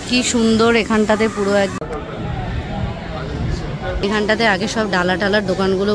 কি সুন্দর এখানটাতে পুরো একদম, এখানটাতে আগে সব ডালা টালার দোকানগুলো।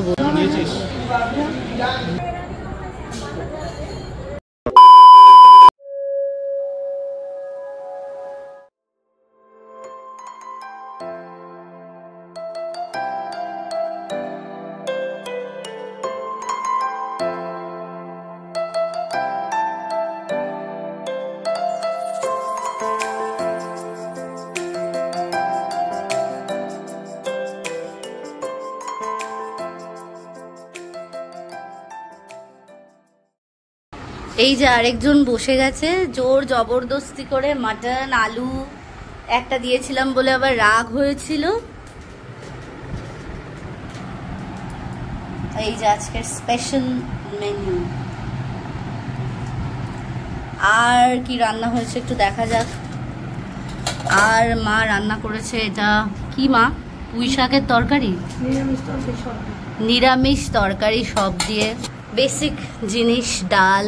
এই যে আরেকজন বসে গেছে জোর জবরদস্তি করে, মাটন আলু একটা দিয়েছিলাম বলে আবার রাগ হয়েছিল। এই যে আজকের স্পেশাল মেনু। আর কি রান্না হয়েছে একটু দেখা যাক। আর মা রান্না করেছে, এটা কি মা? পুঁই শাকের তরকারি, নিরামিষ তরকারি সব দিয়ে, বেসিক জিনিস, ডাল,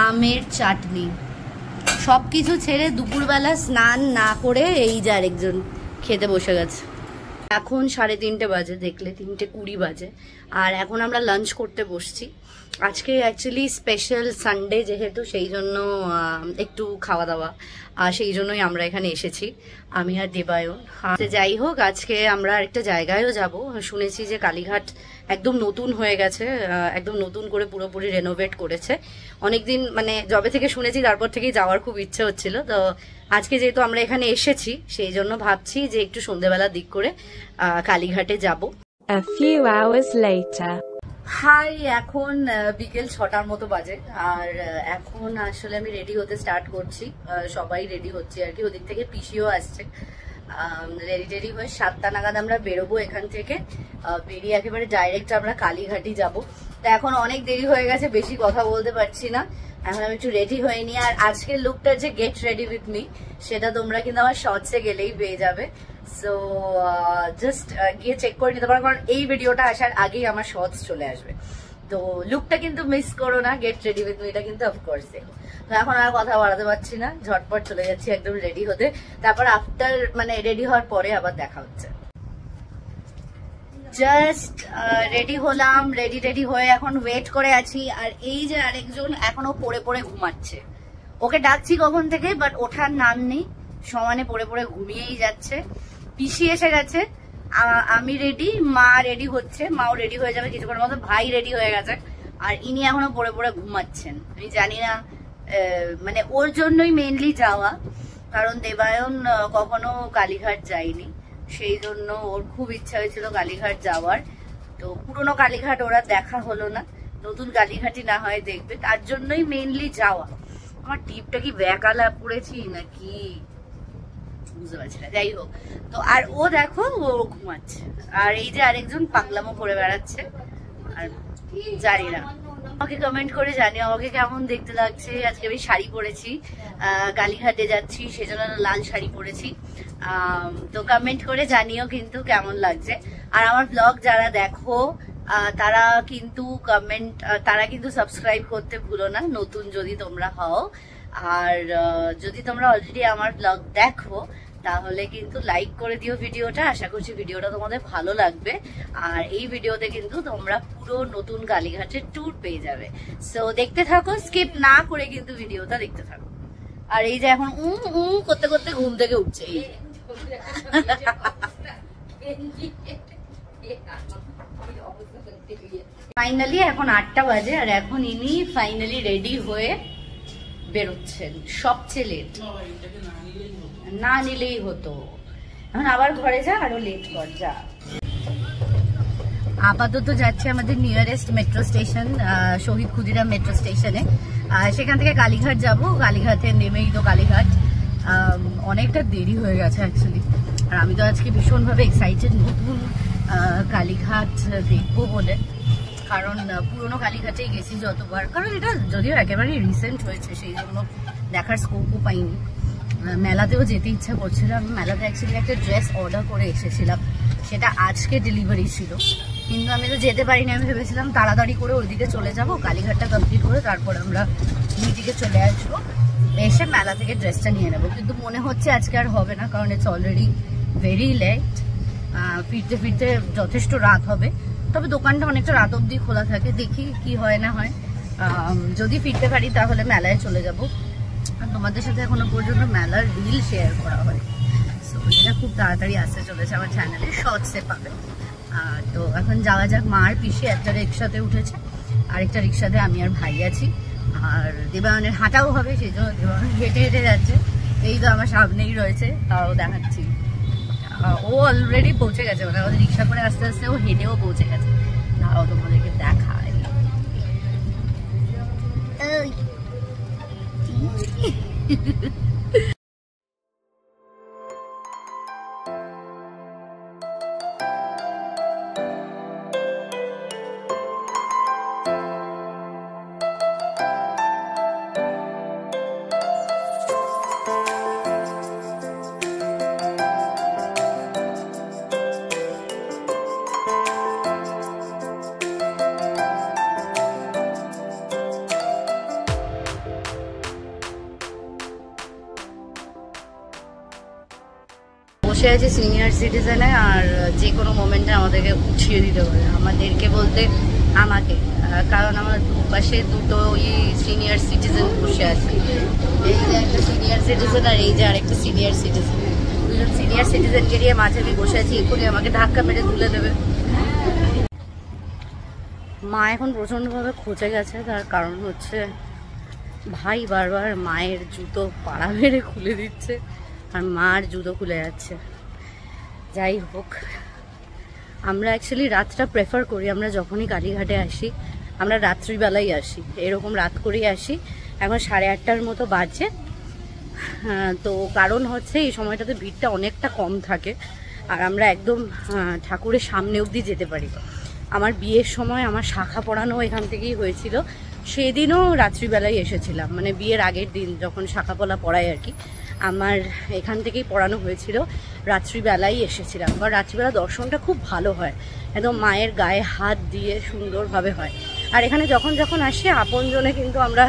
আমের চাটনি, সব কিছু ছেড়ে দুপুরবেলা স্নান না করে এই যে আরেকজন খেতে বসে গেছে। এখন 3:30 বাজে, দেখলে 3:20 বাজে, আর এখন আমরা লাঞ্চ করতে বসছি। আজকে অ্যাকচুয়ালি স্পেশাল সানডে যেহেতু, সেই জন্য একটু খাওয়া দাওয়া, আর সেই জন্যই আমরা এখানে এসেছি, আমি আর দেবায়ন। যাই হোক, আজকে আমরা আরেকটা জায়গায়ও যাব। শুনেছি যে কালীঘাট একদম নতুন হয়ে গেছে, একদম নতুন করে পুরোপুরি রেনোভেট করেছে। অনেকদিন মানে যবে থেকে শুনেছি তারপর থেকেই যাওয়ার খুব ইচ্ছে হচ্ছিল। তো আজকে যেহেতু আমরা এখানে এসেছি, সেই জন্য ভাবছি যে একটু সন্ধ্যেবেলার দিক করে কালীঘাটে যাব। A few hours later. Hi, এখন বিকেল 6টার মতো বাজে, আর এখন আসলে আমি রেডি হতে স্টার্ট করছি। সবাই রেডি হচ্ছে আর কি, ওদিক থেকে পিসিও আসছে। রেডি হয়ে 7টা নাগাদ আমরা বেরোবো এখান থেকে। বেরিয়ে একেবারে ডাইরেক্ট আমরা কালীঘাটই যাব। তো এখন অনেক দেরি হয়ে গেছে, বেশি কথা বলতে পারছি না, এখন আমি একটু রেডি হয়ে নিই। আর আজকের লুকটা যে গেট রেডি উইথ মি, সেটা তোমরা কিন্তু আমার শর্টসে গেলেই পেয়ে যাবে। সো জাস্ট গিয়ে চেক করে নিতে পারো, কারণ এই ভিডিওটা আসার আগেই আমার শর্টস চলে আসবে। তো লুকটা কিন্তু মিস করো না, গেট রেডি উইথ মিটা কিন্তু অফকোর্স দেখো। তো এখন আর কথা বাড়াতে পারছি না, ঝটপট চলে যাচ্ছি একদম রেডি হতে। তারপর আফটার মানে রেডি হওয়ার পরে আবার দেখা হচ্ছে। জাস্ট রেডি হলাম, রেডি হয়ে এখন ওয়েট করে আছি। আর এই যে আরেকজন এখনো পড়ে পড়ে ঘুমাচ্ছে, ওকে ডাকছি কখন থেকে, বাট ওঠার নাম নেই, সমানে পড়ে পড়ে ঘুমিয়েই যাচ্ছে। পিসি এসে গেছে, আমি রেডি, মা রেডি হচ্ছে, মাও রেডি হয়ে যাবে কিছুক্ষণের মতো, ভাই রেডি হয়ে গেছে, আর ইনি এখনো পড়ে পড়ে ঘুমাচ্ছেন। আমি জানি না, মানে ওর জন্যই মেইনলি যাওয়া, কারণ দেবায়ন কখনো কালীঘাট যায়নি, সেই জন্য ওর খুব ইচ্ছা হয়েছিল কালীঘাট যাওয়ার। তো পুরোনো কালীঘাট ওরা দেখা হলো না, নতুন কালীঘাটই না হয় দেখবে, তার জন্যই মেইনলি যাওয়া। আমার টিপটা কি ব্যাকালা পড়েছি নাকি বুঝতে পারছি না, যাই হোক। তো আর ও দেখো, ও ঘুমাচ্ছে, আর এই যে আরেকজন পাগলামো করে বেড়াচ্ছে। আর জানি না, আমাকে কমেন্ট করে জানিও আমাকে কেমন দেখতে লাগছে। আজকে আমি শাড়ি পরেছি, কালীঘাটে যাচ্ছি সেজন্য লাল শাড়ি পরেছি। তো কমেন্ট করে জানিও কিন্তু কেমন লাগছে। আর আমার ব্লগ যারা দেখো তারা কিন্তু সাবস্ক্রাইব করতে ভুলো না, নতুন যদি তোমরা হও। আর যদি তোমরা অলরেডি আমার ব্লগ দেখো তাহলে কিন্তু লাইক করে দিও ভিডিওটা। আশা করছি ভিডিওটা তোমাদের ভালো লাগবে। আর এই ভিডিওতে কিন্তু তোমরা পুরো নতুন কালীঘাটের ট্যুর পেয়ে যাবে। সো দেখতে থাকো, স্কিপ না করে কিন্তু ভিডিওটা দেখতে থাকো। আর এই যে এখন করতে করতে ঘুম থেকে উঠছে, ফাইনালি এখন 8টা বাজে, আর এখন ইনি ফাইনালি রেডি হয়ে বেরোচ্ছেন। সবচেয়ে লেট না নিলেই হতো, এখন আবার ঘরে যা, আরো লেট কর যা। আপাতত যাচ্ছে আমাদের নিয়ারেস্ট মেট্রো স্টেশন, শহীদ ক্ষুদিরাম মেট্রো স্টেশনে। সেখান থেকে কালীঘাট যাব, কালীঘাটে নেমেই তো কালীঘাট। অনেকটা দেরি হয়ে গেছে অ্যাকচুয়ালি, আর আমি তো আজকে ভীষণভাবে এক্সাইটেড নতুন কালীঘাট দেখবো বলে, কারণ পুরোনো কালীঘাটেই গেছি যতবার, কারণ এটা যদিও একেবারেই রিসেন্ট হয়েছে, সেই জন্য দেখার স্কোপও পাইনি। মেলাতেও যেতে ইচ্ছা করছিল। আমি মেলাতে অ্যাকচুয়ালি একটা ড্রেস অর্ডার করে এসেছিলাম, সেটা আজকে ডেলিভারি ছিল, কিন্তু আমি তো যেতে পারিনি। আমি ভেবেছিলাম তাড়াতাড়ি করে ওইদিকে চলে যাব, কালীঘাটটা কমপ্লিট করে তারপর আমরা নিচদিকে চলে আসবো। এসে মেলা থেকে ড্রেসটা নিয়ে নেবো, কিন্তু মনে হচ্ছে আজকে আর হবে না, কারণ ইটস অলরেডি ভেরি লেট। ফিরতে ফিরতে যথেষ্ট রাত হবে, তবে দোকানটা অনেকটা রাত অবধি খোলা থাকে, দেখি কি হয় না হয়। যদি ফিরতে পারি তাহলে মেলায় চলে যাব। আর তোমাদের সাথে এখনো পর্যন্ত মেলার রিল শেয়ার করা হয়, সো এটা খুব তাড়াতাড়ি আসতে চলেছে আমার চ্যানেলে, শর্টসে পাবে। তো এখন যাওয়া যাক। মা আর পিসি একটা রিক্সাতে উঠেছে, আরেকটা রিক্সাতে আমি আর ভাই আছি। আর দেবায়নের হাঁটাও হবে, সেই জন্য দেবায়ন হেঁটে হেঁটে যাচ্ছে। এই তো আমার সামনেই রয়েছে, তাও দেখাচ্ছি। ও অলরেডি পৌঁছে গেছে, মানে আমাদের রিক্সা করে আস্তে আস্তে ও হেঁটেও পৌঁছে গেছে। তাও তোমাদেরকে দেখাই। বসে আছে সিনিয়র সিটিজেনে, আর যে কোনো মোমেন্টে আমাদেরকে উঠিয়ে দিতে পারে, আমাদেরকে বলতে আমাকে, কারণ আমার দুপাশে দুটো সিনিয়র সিটিজেন বসে আছে। এই যে একটা সিনিয়র সিটিজেন আর এই যে আরেকটা সিনিয়র সিটিজেন, দুজন সিনিয়র সিটিজেনকে নিয়ে মাঝে আমি বসে আছি, এক্ষুনি আমাকে ধাক্কা মেরে তুলে দেবে। মা এখন প্রচণ্ডভাবে খচে গেছে, তার কারণ হচ্ছে ভাই বারবার মায়ের জুতো পাড়া মেরে খুলে দিচ্ছে, আর মার জুতো খুলে যাচ্ছে। যাই হোক, আমরা অ্যাকচুয়ালি রাতটা প্রেফার করি। আমরা যখনই কালীঘাটে আসি আমরা রাত্রিবেলাই আসি, এরকম রাত করেই আসি। এখন 8:30টার মতো বাজে। তো কারণ হচ্ছে এই সময়টাতে ভিড়টা অনেকটা কম থাকে, আর আমরা একদম ঠাকুরের সামনে অবধি যেতে পারি। আমার বিয়ের সময় আমার শাখা পড়ানো এখান থেকেই হয়েছিল, সেদিনও রাত্রিবেলায় এসেছিলাম, মানে বিয়ের আগের দিন যখন শাখা পলা পড়ায় আর কি, আমার এখান থেকেই পড়ানো হয়েছিল, রাত্রিবেলাই এসেছিলাম। কারণ রাত্রিবেলা দর্শনটা খুব ভালো হয়, একদম মায়ের গায়ে হাত দিয়ে সুন্দরভাবে হয়। আর এখানে যখন যখন আসি আপনজনে কিন্তু আমরা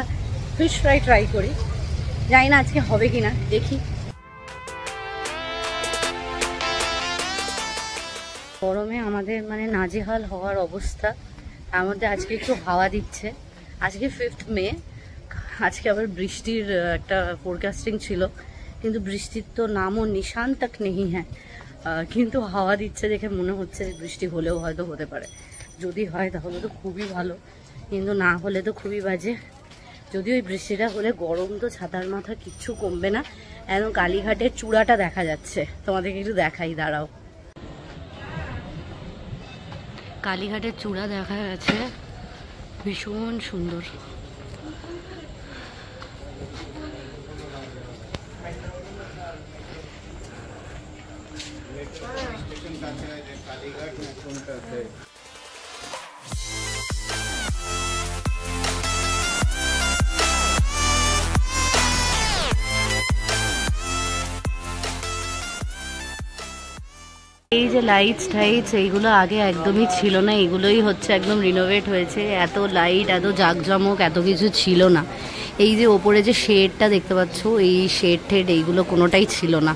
ফিশ ফ্রাই ট্রাই করি, জানি না আজকে হবে কিনা, দেখি। গরমে আমাদের মানে নাজেহাল হওয়ার অবস্থা। তার মধ্যে আজকে একটু হাওয়া দিচ্ছে। আজকে 5th মে, আজকে আবার বৃষ্টির একটা ফোরকাস্টিং ছিল, কিন্তু বৃষ্টির তো নামও নিশান তক নেই হ্যাঁ। কিন্তু হাওয়া দিচ্ছে দেখে মনে হচ্ছে যে বৃষ্টি হলেও হয়তো হতে পারে। যদি হয় তাহলে তো খুবই ভালো, কিন্তু না হলে তো খুবই বাজে। যদি ওই বৃষ্টিটা হলে গরম তো ছাতার মাথা কিচ্ছু কমবে না। একদম কালীঘাটের চূড়াটা দেখা যাচ্ছে, তোমাদেরকে একটু দেখাই, দাঁড়াও। কালীঘাটের চূড়া দেখা যাচ্ছে, ভীষণ সুন্দর। এই যে লাইটস টাইটস এইগুলো আগে একদমই ছিল না, এগুলোই হচ্ছে একদম রিনোভেট হয়েছে। এত লাইট, এত জাঁকজমক, এত কিছু ছিল না। এই যে ওপরে যে শেডটা দেখতে পাচ্ছ, এই শেড টেড এইগুলো কোনোটাই ছিল না,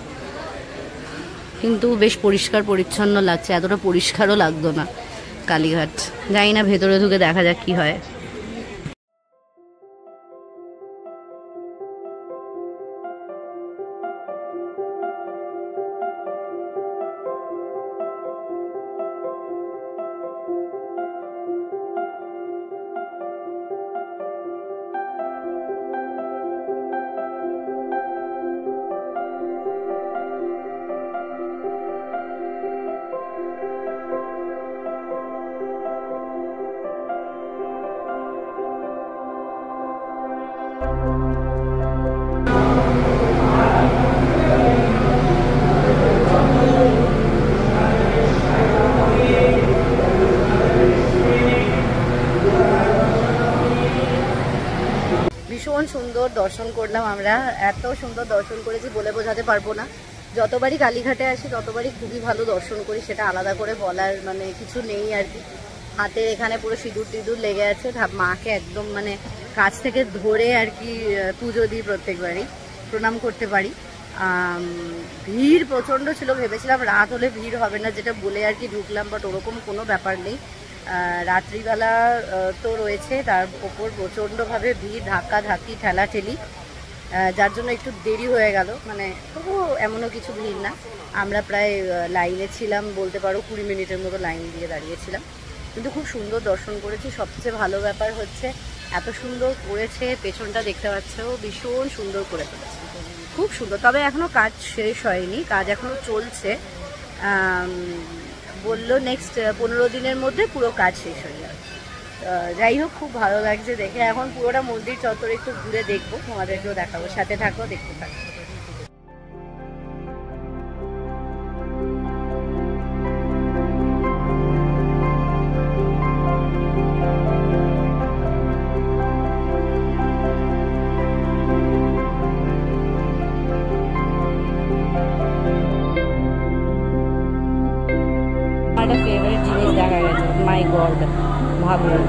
কিন্তু বেশ পরিষ্কার পরিচ্ছন্ন লাগছে। এতটা পরিষ্কারও লাগতো না কালীঘাট। জানি না, ভেতরে ঢুকে দেখা যাক কি হয়। ভীষণ সুন্দর দর্শন করলাম আমরা, এত সুন্দর দর্শন করেছি বলে বোঝাতে পারবো না। যতবারই কালীঘাটে আসি ততবারই খুবই ভালো দর্শন করি, সেটা আলাদা করে বলার মানে কিছু নেই আর কি। হাতে এখানে পুরো সিঁদুর টিঁদুর লেগে আছে। মাকে একদম মানে কাছ থেকে ধরে আর কি পুজো দিই প্রত্যেকবারই, প্রণাম করতে পারি। ভিড় প্রচণ্ড ছিল, ভেবেছিলাম রাত হলে ভিড় হবে না, যেটা বলে আর কি ঢুকলাম, বাট ওরকম কোনো ব্যাপার নেই। রাত্রিবেলা তো রয়েছে, তার ওপর প্রচণ্ডভাবে ভিড়, ধাক্কা ধাক্কি ঠেলাঠেলি, যার জন্য একটু দেরি হয়ে গেল। মানে তবুও এমনও কিছু ভিড় না, আমরা প্রায় লাইনে ছিলাম বলতে পারো 20 মিনিটের মতো লাইন দিয়ে দাঁড়িয়েছিলাম, কিন্তু খুব সুন্দর দর্শন করেছি। সবচেয়ে ভালো ব্যাপার হচ্ছে এত সুন্দর করেছে, পেছনটা দেখতে পাচ্ছ ভীষণ সুন্দর করে ফেলেছে, খুব সুন্দর। তবে এখনও কাজ শেষ হয়নি, কাজ এখনও চলছে। বললো নেক্সট 15 দিনের মধ্যে পুরো কাজ শেষ হয়ে যাবে। যাই হোক, খুব ভালো লাগছে দেখে। এখন পুরোটা মন্দির চত্বরে একটু ঘুরে দেখবো, তোমাদেরকেও দেখাবো, সাথে থাকো, দেখতে থাকো। একটা ফেভারিট জিনিস দেখা গেছে, মাই গড, ভাবুন।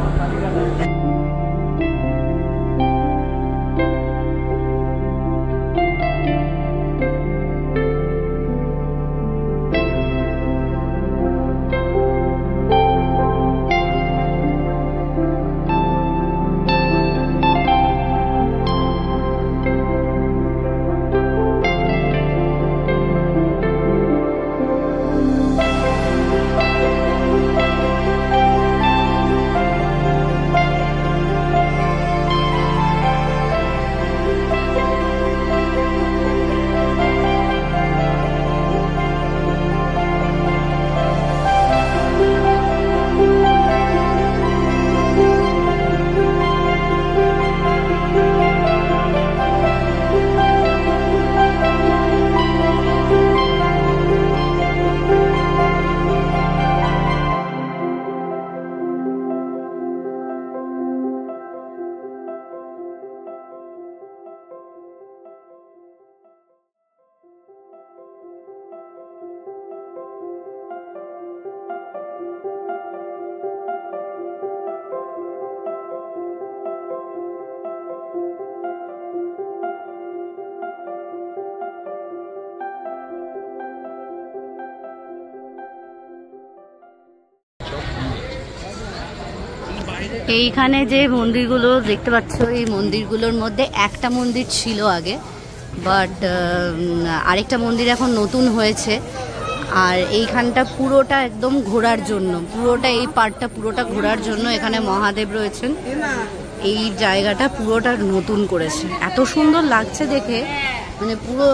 এইখানে যে মন্দিরগুলো দেখতে পাচ্ছ, এই মন্দিরগুলোর মধ্যে একটা মন্দির ছিল আগে, বাট আরেকটা মন্দির এখন নতুন হয়েছে। আর এইখানটা পুরোটা একদম ঘোরার জন্য, পুরোটা এই পার্টটা পুরোটা ঘোরার জন্য। এখানে মহাদেব রয়েছেন, এই জায়গাটা পুরোটা নতুন করেছে, এত সুন্দর লাগছে দেখে। মানে পুরো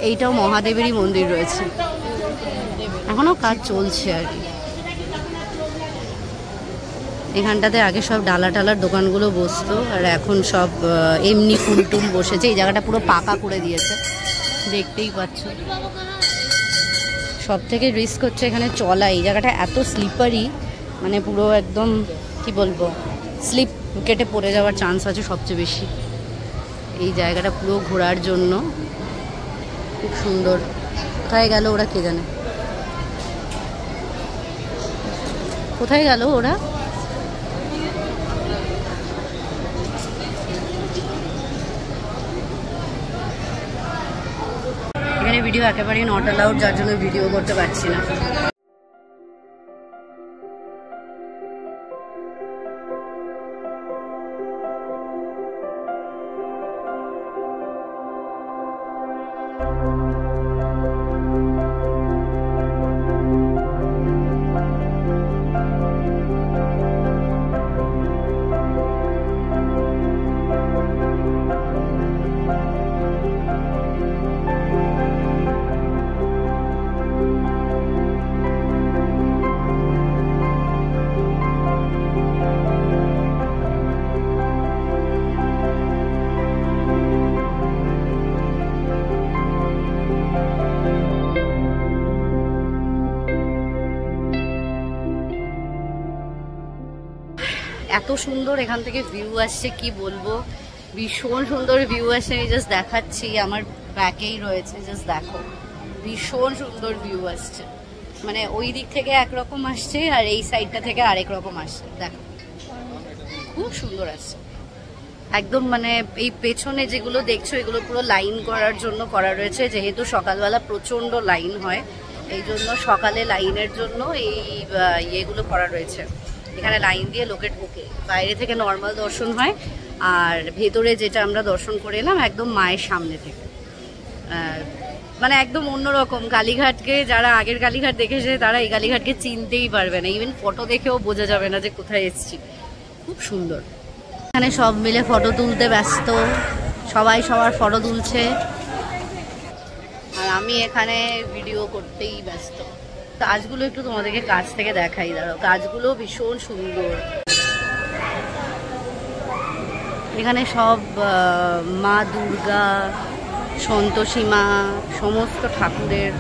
এইটাও মহাদেবেরই মন্দির রয়েছে, এখনো কাজ চলছে আর কি। এখানটাতে আগে সব ডালা টালার দোকানগুলো বসতো, আর এখন সব এমনি ফুল টুল বসেছে। এই জায়গাটা পুরো পাকা করে দিয়েছে, দেখতেই পাচ্ছ। সব থেকে রিস্ক হচ্ছে এখানে চলা, এই জায়গাটা এত স্লিপারি, মানে পুরো একদম কি বলবো, স্লিপ কেটে পড়ে যাওয়ার চান্স আছে সবচেয়ে বেশি। এই জায়গাটা পুরো ঘোরার জন্য খুব সুন্দর। কোথায় গেল ওরা কে জানে, কোথায় গেল ওরা? এখানে ভিডিও একেবারেই নট অ্যালাউড, যার জন্য ভিডিও করতে পারছি না। এত সুন্দর এখান থেকে ভিউ আসছে, কি বলবো, ভীষণ সুন্দর ভিউ আসছে। আমি জাস্ট দেখাচ্ছি, আমার ব্যাকেই রয়েছে, জাস্ট দেখো, ভীষণ সুন্দর ভিউ আসছে। মানে ওই দিক থেকে একরকম আসছে আর এই সাইডটা থেকে আরেক রকম আসছে। দেখো খুব সুন্দর আসছে একদম। মানে এই পেছনে যেগুলো দেখছো এগুলো পুরো লাইন করার জন্য করা রয়েছে, যেহেতু সকালবেলা প্রচন্ড লাইন হয় এই জন্য সকালে লাইনের জন্য এই ইয়েগুলো করা রয়েছে। এখানে লাইন দিয়ে লোকে ঢোকে, বাইরে থেকে নর্মাল দর্শন হয় আর ভেতরে যেটা আমরা দর্শন করে এলাম একদম মায়ের সামনে থেকে। মানে একদম অন্যরকম। কালীঘাটকে যারা আগের কালীঘাট দেখেছে তারা এই কালীঘাটকে চিনতেই পারবে না, ইভেন ফটো দেখেও বোঝা যাবে না যে কোথায় এসেছি। খুব সুন্দর। এখানে সব মিলে ফটো তুলতে ব্যস্ত, সবাই সবার ফটো তুলছে আর আমি এখানে ভিডিও করতেই ব্যস্ত। গাছগুলো একটু তোমাদেরকে কাছ থেকে দেখাই, দাঁড়াও। গাছগুলো ভীষণ সুন্দর। এখানে সব মা দুর্গা, সন্তোষী মা, সমস্ত ঠাকুরের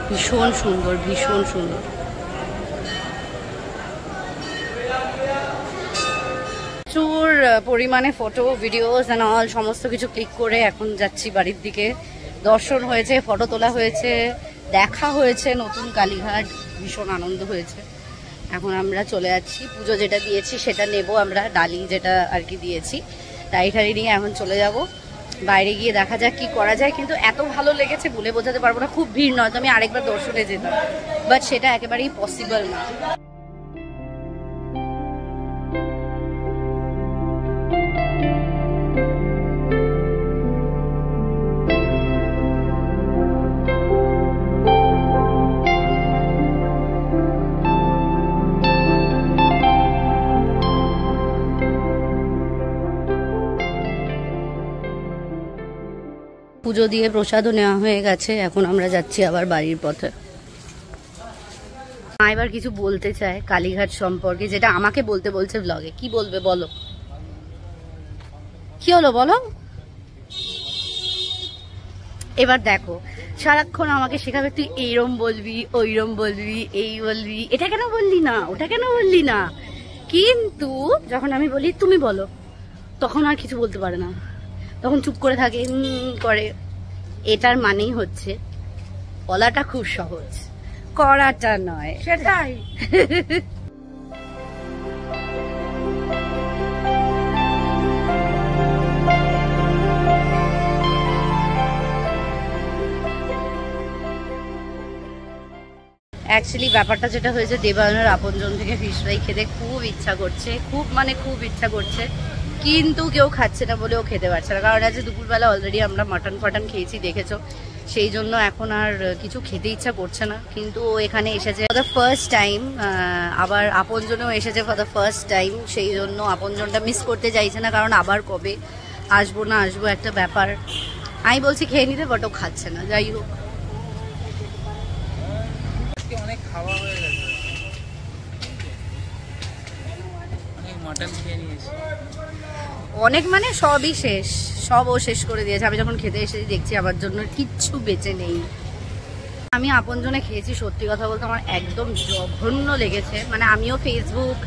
ভীষণ সুন্দর, ভীষণ সুন্দর। প্রচুর পরিমাণে ফটো, ভিডিওস অ্যান্ড অল সমস্ত কিছু ক্লিক করে এখন যাচ্ছি বাড়ির দিকে। দর্শন হয়েছে, ফটো তোলা হয়েছে, দেখা হয়েছে নতুন কালীঘাট, ভীষণ আনন্দ হয়েছে। এখন আমরা চলে যাচ্ছি, পুজো যেটা দিয়েছি সেটা নেব আমরা, ডালি যেটা আর কি দিয়েছি, টাই ঠাড়ি নিয়ে এখন চলে যাব। বাইরে গিয়ে দেখা যাক কি করা যায়, কিন্তু এত ভালো লেগেছে বলে বোঝাতে পারবো না। খুব ভিড় নয় তো আমি আরেকবার দর্শনে যেতাম, বাট সেটা একেবারেই পসিবল না। পুজো দিয়ে প্রসাদও নেওয়া হয়ে গেছে, এখন আমরা যাচ্ছি আবার বাড়ির পথে। মা এবার কিছু বলতে চায় কালীঘাট সম্পর্কে, যেটা আমাকে বলতে বলছে ব্লগে। কি বলবে বলো? কি হলো বলো? এবার দেখো, সারাক্ষণ আমাকে শেখাবে তুই এইরম বলবি, ওইরম বলবি, এই বলবি, এটা কেন বললি না, ওটা কেন বললি না। কিন্তু যখন আমি বলি তুমি বলো, তখন আর কিছু বলতে পারে না, তখন চুপ করে থাকে করে। এটার মানেই হচ্ছে বলাটা খুব সহজ, করাটা নয়। সেটাই। অ্যাকচুয়ালি ব্যাপারটা যেটা হয়েছে, দেবায়নের আপনজন থেকে ফিশ ফ্রাই খেতে খুব ইচ্ছা করছে, খুব মানে খুব ইচ্ছা করছে, কিন্তু কেউ খাচ্ছে না বলেও খেতে পারছে না। কারণ আজ দুপুরবেলা অলরেডি আমরা মাটন ফাটন খেয়েছি, দেখেছো, সেই জন্য এখন আর কিছু খেতে ইচ্ছা করছে না। কিন্তু ও এখানে এসেছে ফর দ্য ফার্স্ট টাইম, আবার আপনজনেও এসেছে ফর দ্য ফার্স্ট টাইম, সেই জন্য আপনজনটা মিস করতে চাইছে না। কারণ আবার কবে আসবো না আসবো একটা ব্যাপার। আমি বলছি খেয়ে নিতে, বাট ও খাচ্ছে না। যাই হোক, অনেক খাওয়া হয়ে গেছে, অনেক মাটন খেয়ে নিয়েছি, অনেক মানে সবই শেষ, সব ও শেষ করে দিয়েছে। আমি যখন খেতে এসেছি দেখছি আমার জন্য কিচ্ছু বেঁচে নেই। আমি আপনজনে খেয়েছি, সত্যি কথা বলতে আমার একদম জঘন্য লেগেছে। মানে আমিও ফেসবুক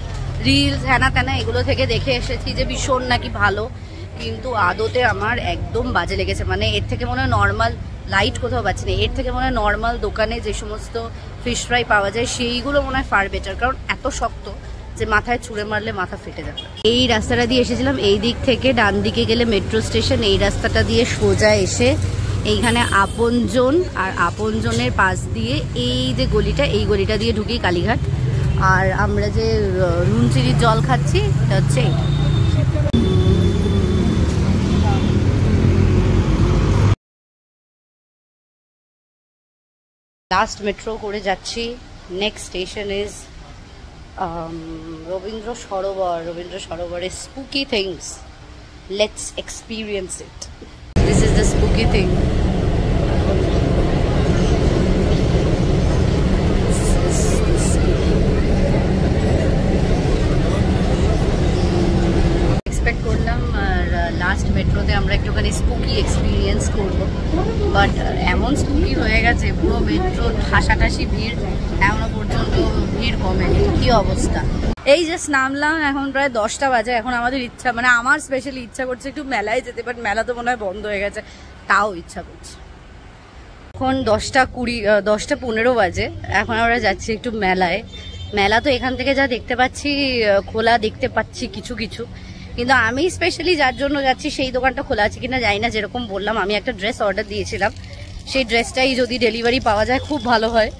রিলস হ্যানা ত্যানা এগুলো থেকে দেখে এসেছি যে ভীষণ নাকি ভালো, কিন্তু আদতে আমার একদম বাজে লেগেছে। মানে এর থেকে মনে হয় নর্মাল, লাইট কোথাও পাচ্ছি না, এর থেকে মনে হয় নর্মাল দোকানে যে সমস্ত ফিশ ফ্রাই পাওয়া যায় সেইগুলো মনে হয় ফার বেটার। কারণ এত শক্ত যে মাথায় ছুঁড়ে মারলে মাথা ফেটে যাবে। এই রাস্তাটা দিয়ে এসেছিলাম, এই দিক থেকে ডান দিকে গেলে মেট্রো স্টেশন, এই রাস্তাটা দিয়ে সোজা এসে এইখানে আপনজন, আর আপনজনের পাশ দিয়ে এই যে গলিটা, এই গলিটা দিয়ে ঢুকি কালীঘাট। আর আমরা যে নুনচিরির জল খাচ্ছি এটা হচ্ছে লাস্ট মেট্রো করে যাচ্ছি। Next station is Rabindra Sarobar. Rabindra সরোবরে spooky things, let's experience it. This is the spooky thing. Expect করলাম লাস্ট মেট্রোতে আমরা একটুখানি স্পুকি এক্সপিরিয়েন্স করবো, বাট এমন স্পুকি হয়ে গেছে পুরো মেট্রো ঠাসাঠাসি ভিড়, এখনো পর্যন্ত ভিড় কমেনি। কি অবস্থা! এই জাস্ট নামলাম, এখন প্রায় 10টা বাজে। এখন আমাদের ইচ্ছা, মানে আমার স্পেশালি ইচ্ছা করছে একটু মেলায় যেতে, বাট মেলা তো মনে হয় বন্ধ হয়ে গেছে, তাও ইচ্ছা করছে। এখন 10:15 বাজে। এখন আমরা যাচ্ছি একটু মেলায়। মেলা তো এখান থেকে যা দেখতে পাচ্ছি খোলা দেখতে পাচ্ছি কিছু কিছু, কিন্তু আমি স্পেশালি যার জন্য যাচ্ছি সেই দোকানটা খোলা আছে কিনা জানি না। যেরকম বললাম, আমি একটা ড্রেস অর্ডার দিয়েছিলাম, সেই ড্রেসটাই যদি ডেলিভারি পাওয়া যায় খুব ভালো হয়।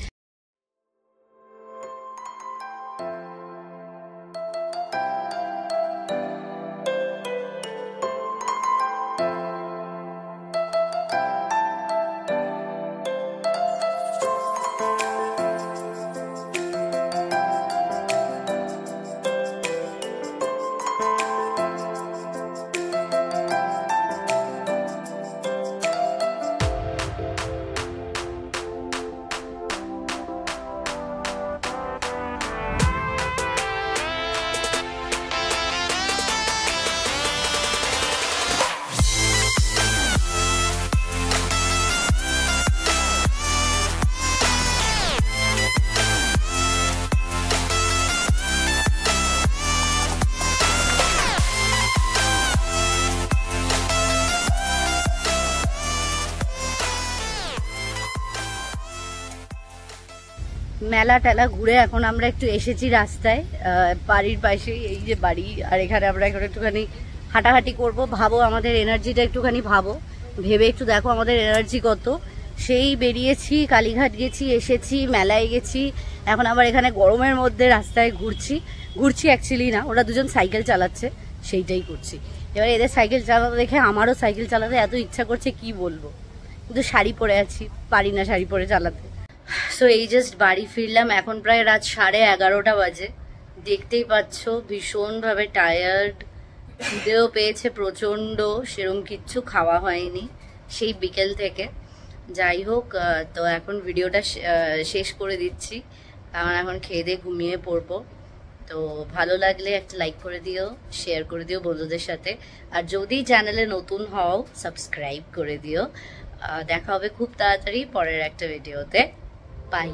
মেলা টেলা ঘুরে এখন আমরা একটু এসেছি রাস্তায়, বাড়ির পাশে এই যে বাড়ি, আর এখানে আমরা এখন একটুখানি হাঁটাহাঁটি করব। ভাবো আমাদের এনার্জিটা একটুখানি ভেবে একটু দেখো আমাদের এনার্জি কত। সেই বেরিয়েছি, কালীঘাট গেছি, এসেছি, মেলায় গেছি, এখন আবার এখানে গরমের মধ্যে রাস্তায় ঘুরছি অ্যাকচুয়ালি না, ওরা দুজন সাইকেল চালাচ্ছে সেইটাই করছি। এবার এদের সাইকেল চালাতে দেখে আমারও সাইকেল চালাতে এত ইচ্ছা করছে কি বলবো, কিন্তু শাড়ি পরে আছি, পারি না শাড়ি পরে চালাতে। সো এই জাস্ট বাড়ি ফিরলাম, এখন প্রায় রাত 11:30 বাজে। দেখতেই পাচ্ছ ভীষণভাবে টায়ার্ড, খিদেও পেয়েছে প্রচন্ড, সেরকম কিচ্ছু খাওয়া হয়নি সেই বিকেল থেকে। যাই হোক, তো এখন ভিডিওটা শেষ করে দিচ্ছি, কারণ এখন খেয়ে দিয়ে ঘুমিয়ে পড়বো। তো ভালো লাগলে একটা লাইক করে দিও, শেয়ার করে দিও বন্ধুদের সাথে, আর যদি চ্যানেলে নতুন হও সাবস্ক্রাইব করে দিও। দেখা হবে খুব তাড়াতাড়ি পরের একটা ভিডিওতে। বাই।